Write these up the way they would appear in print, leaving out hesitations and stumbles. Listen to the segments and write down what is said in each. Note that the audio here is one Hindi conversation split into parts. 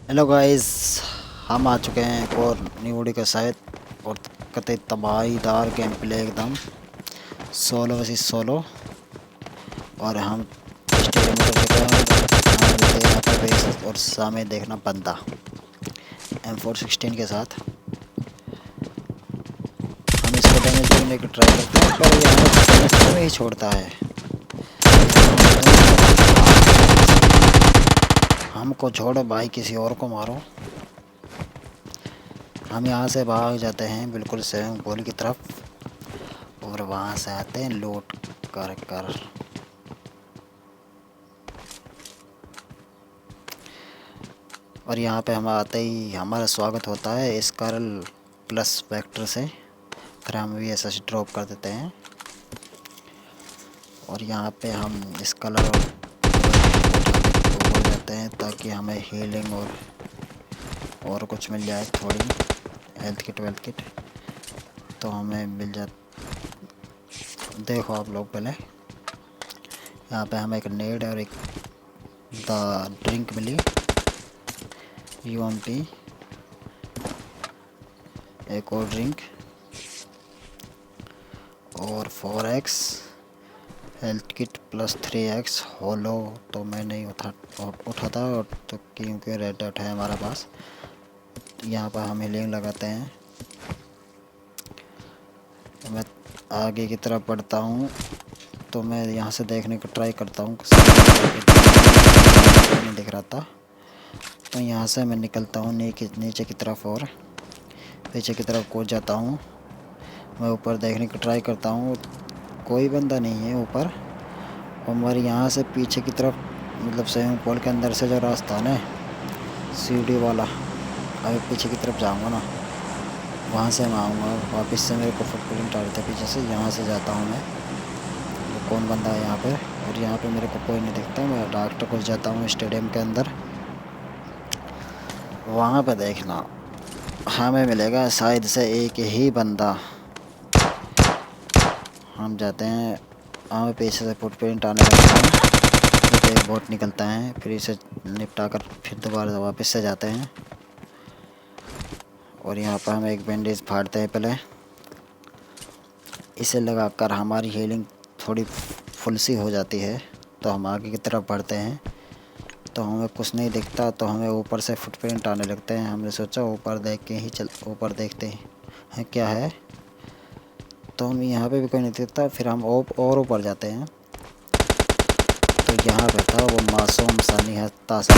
हेलो गाइस, हम आ चुके हैं एक और न्यू वीडियो के साथ और कतई तबाहीदार गेम प्ले एकदम 16 vs 16। और हम स्टेडियम में चुके हैं और हमें मिलते हैं यहाँ पर बेस और सामने देखना बंदा M416 के साथ। हम इसको डैमेज देने की ट्राई करते हैं पर यहाँ पर डैमेज क्यों ही छोड़ता है। हमको छोड़ो भाई, किसी और को मारो। हम यहाँ से भाग जाते हैं बिल्कुल स्विमिंग पूल की तरफ और वहाँ से आते हैं लूट कर। और यहाँ पे हम आते ही हमारा स्वागत होता है इस कारल प्लस वेक्टर से। फिर हम भी ऐसा ड्रॉप कर देते हैं और यहाँ पे हम इस कलर हो जाते हैं ताकि हमें हीलिंग और कुछ मिल जाए, थोड़ी हेल्थ किट तो हमें मिल जाए। देखो आप लोग पहले यहाँ पे हमें एक नेड और एक द ड्रिंक मिली UMP, एक और ड्रिंक और 4x health kit plus 3x होलो तो मैं नहीं उठाता और तो क्योंकि रेड डॉट है हमारा पास। यहाँ पर हम हीलिंग लगाते हैं। तो मैं आगे की तरफ बढ़ता हूँ तो मैं यहाँ से देखने को ट्राई करता हूँ, नहीं दिख रहा था। तो यहाँ से मैं निकलता हूँ नीचे की तरफ और पीछे की तरफ कूद जाता हूँ। मैं ऊपर देखने की ट्राई करता हूँ, कोई बंदा नहीं है ऊपर। और हमारे यहाँ से पीछे की तरफ मतलब स्विमिंग पूल के अंदर से जो रास्ता है ना सीढ़ी वाला, अभी पीछे की तरफ जाऊँगा ना वहाँ से मैं आऊँगा वापस से। मेरे को फुटप्रिंट आ रहे थे पीछे से, यहाँ से जाता हूँ मैं। तो कौन बंदा है यहाँ पे? और यहाँ पे मेरे को कोई नहीं दिखता। मैं डायरेक्ट घुस जाता हूँ स्टेडियम के अंदर। वहाँ पे देखना हमें मिलेगा शायद से एक ही बंदा। हम जाते हैं, हमें पीछे से फुटप्रिंट आने लगता है तो एक बोट निकलता है, फिर इसे निपटा कर फिर दोबारा वापस से जाते हैं। और यहाँ पर हम एक बैंडेज फाड़ते हैं पहले, इसे लगाकर हमारी हीलिंग थोड़ी फुल सी हो जाती है। तो हम आगे की तरफ बढ़ते हैं तो हमें कुछ नहीं दिखता, तो हमें ऊपर से फुटप्रिंट आने लगते हैं। हमने सोचा ऊपर देख के ही ऊपर देखते हैं क्या है। तो हम यहाँ पे भी कोई नहीं दिखता, फिर हम और ऊपर जाते हैं तो यहाँ पे था वो मासूम सा निहत्ता सा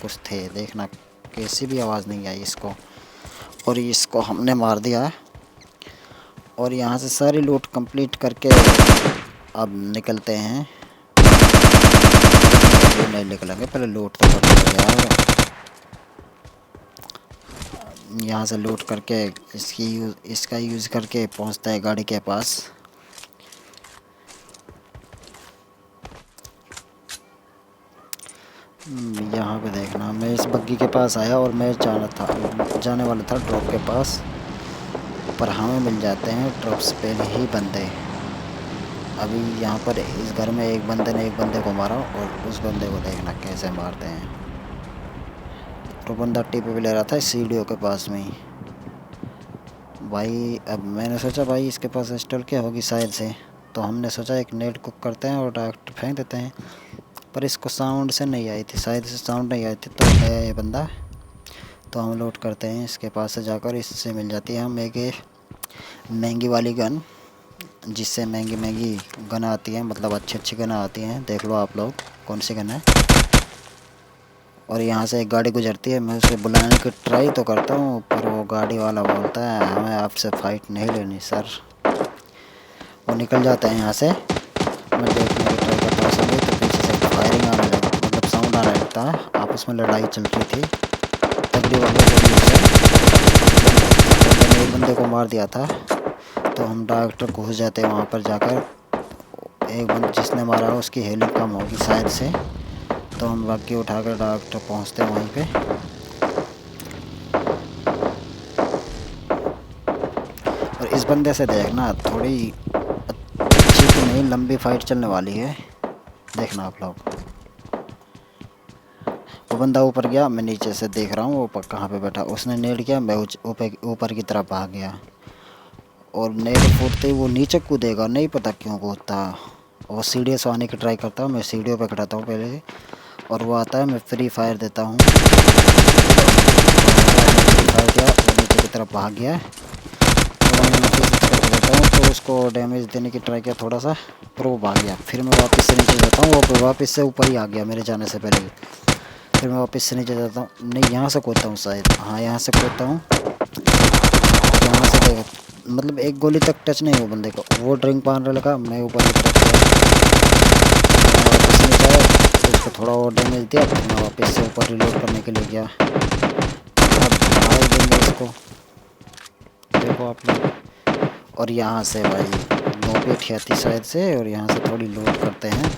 कुछ थे। देखना कैसी भी आवाज़ नहीं आई इसको, और इसको हमने मार दिया। और यहाँ से सारी लूट कंप्लीट करके अब निकलते हैं। नहीं निकलेंगे, पहले लूट तो करते यार। यहाँ से लूट करके इसका यूज़ करके पहुँचता है गाड़ी के पास। यहाँ पे देखना मैं इस बग्गी के पास आया और मैं जाने वाला था ड्रॉप के पास, पर हमें मिल जाते हैं ड्रॉप से पहले ही बंदे। अभी यहाँ पर इस घर में एक बंदे ने एक बंदे को मारा और उस बंदे को देखना कैसे मारते हैं। तो बंदा टीपी भी ले रहा था सीढ़ियों के पास में ही भाई। अब मैंने सोचा भाई इसके पास स्टॉल क्या होगी शायद से, तो हमने सोचा एक नेट कुक करते हैं और डायरेक्ट फेंक देते हैं। पर इसको साउंड से नहीं आई थी, शायद से साउंड नहीं आई थी तो है ये बंदा। तो हम लोड करते हैं इसके पास से जाकर, इससे मिल जाती है हम एक महंगी वाली गन, जिससे महंगी गन आती है, मतलब अच्छी गन आती हैं। देख लो आप लोग कौन सी गन है। और यहाँ से एक गाड़ी गुजरती है, मैं उसे बुलाने की ट्राई तो करता हूँ पर वो गाड़ी वाला बोलता है हमें आपसे फ़ाइट नहीं लेनी सर। वो निकल जाता है यहाँ से। मैं देखने की ट्राई करता हूँ सभी, तो पीछे से फायरिंग आने लगता, मतलब साउंड आने लगता है। आपस में लड़ाई चल रही थी तगड़ी वाली। बंदे ने एक बंदे को मार दिया था तो हम डॉक्टर घुस जाते हैं वहाँ पर जाकर। एक बंदा जिसने मारा उसकी हीलिंग कम होगी शायद से, तो हम बाकी उठाकर डॉक्टर पहुँचते हैं वहीं पे। और इस बंदे से देखना थोड़ी अच्छी तो नहीं, लंबी फाइट चलने वाली है, देखना आप लोग। वो बंदा ऊपर गया, मैं नीचे से देख रहा हूँ वो कहाँ पे बैठा। उसने नेट किया, मैं ऊपर की तरफ भाग गया और नेट फूटते ही वो नीचे कूदेगा, नहीं पता क्यों कूदता। वो सीढ़ियों से आने की ट्राई करता हूँ, मैं सीढ़ियों पे खड़ा था पहले से, और वो आता है, मैं फ्री फायर देता हूँ। फ्री फायर दिया, वो नीचे की तरफ भाग गया है और मैं नीचे की तरफ देता हूँ तो उसको डैमेज देने की ट्राई किया थोड़ा सा, पर वो भाग गया। फिर मैं वापस से नीचे जाता हूँ, वो वापस से ऊपर ही आ गया मेरे जाने से पहले ही। फिर मैं वापस से नीचे जाता हूँ, नहीं यहाँ से कूदता हूँ शायद, हाँ यहाँ से कूदता हूँ। यहाँ से देख, मतलब एक गोली तक टच नहीं हुआ बंदे को, वो ड्रिंक मारने लगा, मैं ऊपर की तरफ गया, वापस नीचे आया, फिर उसको थोड़ा और डैमेज दिया, फिर मैं वापस से ऊपर रिलोड करने के लिए गया। अब मार देंगे इसको, देखो आप लोग। और यहाँ से भाई नौपेट आती शायद से, और यहाँ से थोड़ी लोड करते हैं।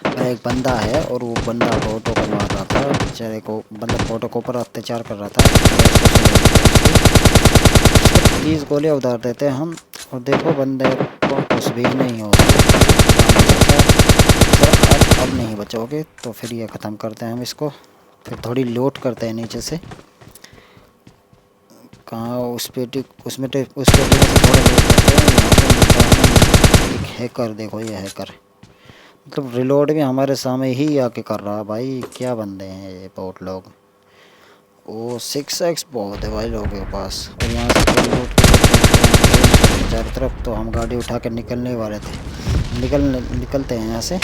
और एक बंदा है और वो बंदा फोटो को मार रहा था बेचारे को, मतलब फोटो के ऊपर अत्याचार कर रहा था। उसको 30 गोलियाँ उतार देते हैं हम, और देखो बंदे को कुछ भी नहीं होता। सर अब नहीं बचोगे, तो फिर ये ख़त्म करते हैं हम इसको। फिर थोड़ी लोड करते हैं नीचे से, कहाँ उस पेटी उसमें उस पेटी में से थोड़ा लोड करते हैं। यहाँ पे मिलता है एक हैकर, देखो ये हैकर, मतलब रिलोड भी हमारे सामने ही आके कर रहा है भाई। क्या बंदे हैं ये बहुत लोग, वो 6x बहुत है भाई लोगों के पास। और यहाँ से थोड़ी लूट के चारों तरफ, तो हम गाड़ी उठा के निकलने वाले थे। निकलते हैं यहाँ से,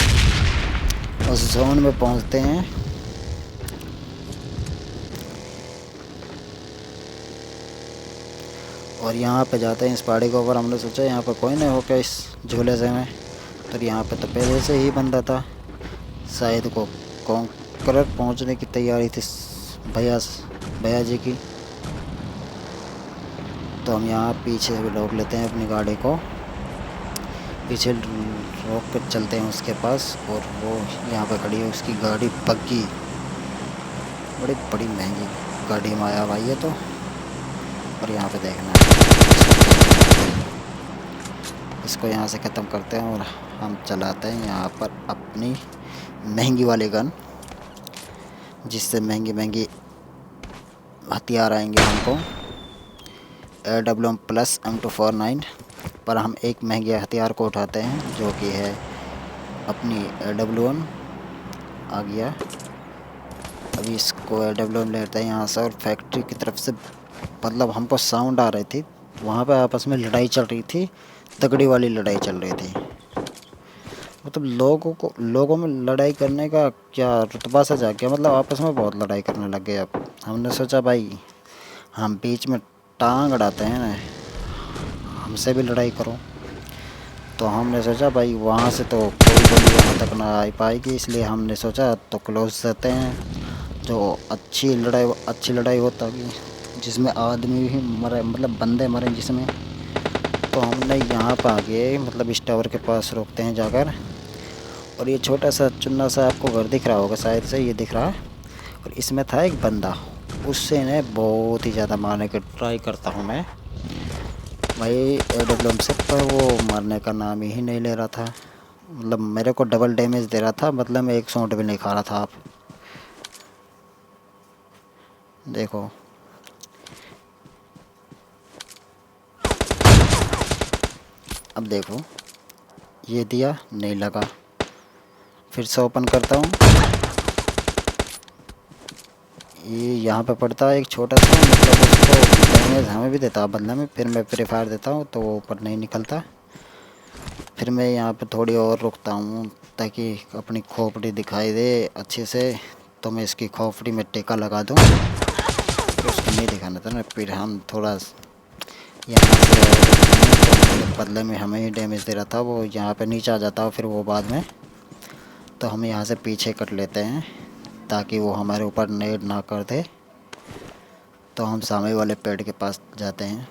उस जोन में पहुँचते हैं। और यहाँ पे जाते हैं इस पहाड़ी के ऊपर। हमने सोचा यहाँ पर कोई नहीं होगा इस झूले से में, तो यहाँ पे तो पहले से ही बंदा था शायद को कॉन्करर पहुँचने की तैयारी थी भैया जी की। तो हम यहाँ पीछे भी रोक लेते हैं अपनी गाड़ी को, पीछे रोक कर चलते हैं उसके पास। और वो यहाँ पे खड़ी है उसकी गाड़ी बग्गी, बड़ी बड़ी महंगी गाड़ी में आया भाई ये तो। और यहाँ पे देखना इसको यहाँ से ख़त्म करते हैं और हम चलाते हैं यहाँ पर अपनी महंगी वाली गन, जिससे महंगी महंगी हथियार आएंगे हमको। AWM+ M249, पर हम एक महंगे हथियार को उठाते हैं जो कि है अपनी AWM आ गया। अभी इसको AWM लेते हैं यहाँ से, और फैक्ट्री की तरफ से मतलब हमको साउंड आ रही थी, वहाँ पे आपस में लड़ाई चल रही थी, तगड़ी वाली लड़ाई चल रही थी। मतलब लोगों में लड़ाई करने का क्या रुतबा सा जा गया, मतलब आपस में बहुत लड़ाई करने लग गए। अब हमने सोचा भाई हम बीच में टांग अड़ाते हैं ना, हमसे भी लड़ाई करो। तो हमने सोचा भाई वहाँ से तो कोई गोली यहाँ तक ना आ पाएगी, इसलिए हमने सोचा तो क्लोज रहते हैं, जो अच्छी लड़ाई होता है जिसमें आदमी भी मरे, मतलब बंदे मरे जिसमें। तो हमने यहाँ पर आगे मतलब इस टावर के पास रोकते हैं जाकर। और ये छोटा सा चुन्ना सा आपको घर दिख रहा होगा शायद से, ये दिख रहा है, और इसमें था एक बंदा, उससे ने बहुत ही ज़्यादा मारने की ट्राई करता हूँ मैं भाई AWM से, पर वो मारने का नाम ही नहीं ले रहा था। मतलब मेरे को डबल डैमेज दे रहा था, मतलब मैं एक शॉट भी नहीं खा रहा था। आप देखो अब देखो, ये दिया नहीं लगा, फिर से ओपन करता हूँ, ये यहाँ पे पड़ता है एक छोटा सा, मतलब उसको डैमेज हमें भी देता है बदले में। फिर मैं फ्री फायर देता हूँ तो वो ऊपर नहीं निकलता। फिर मैं यहाँ पे थोड़ी और रुकता हूँ ताकि अपनी खोपड़ी दिखाई दे अच्छे से, तो मैं इसकी खोपड़ी में टेका लगा दूँ। तो उसको नहीं दिखाना था ना, फिर हम थोड़ा यहाँ से और रुकते हैं, तो बदले में हमें ही डैमेज दे रहा था, वो यहाँ पे नीचे आ जाता है फिर वो बाद में। तो हम यहाँ से पीछे कट लेते हैं ताकि वो हमारे ऊपर नेड ना कर दे। तो हम सामने वाले पेड़ के पास जाते हैं।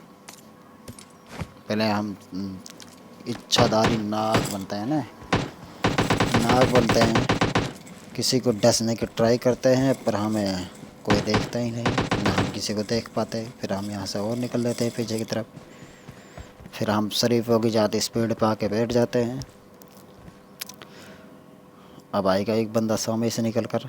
पहले हम इच्छाधारी नाग बनते हैं ना, नाग बनते हैं, किसी को डसने की ट्राई करते हैं, पर हमें कोई देखता ही नहीं, ना हम किसी को देख पाते। फिर हम यहाँ से और निकल लेते हैं पीछे की तरफ। फिर हम शरीफों की ज़्यादा स्पीड पे आके बैठ जाते हैं। अब आएगा एक बंदा सामने से निकल कर,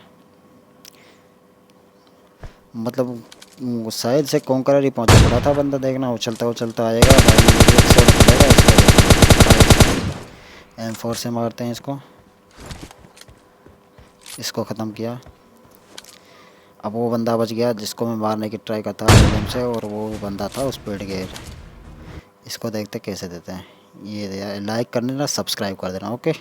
मतलब वो शायद से कॉन्करर ही पहुंचा पड़ा था बंदा। देखना उछलता आएगा भाई, एक शॉट पड़ेगा इसको, देखना पड़ा इसको। M4 से मारते हैं इसको। इसको ख़त्म किया। अब वो बंदा बच गया जिसको मैं मारने की ट्राई करता था से, और वो बंदा था उस पेड़ के। इसको देखते कैसे देते हैं। ये लाइक करने ना, सब्सक्राइब कर देना। ओके।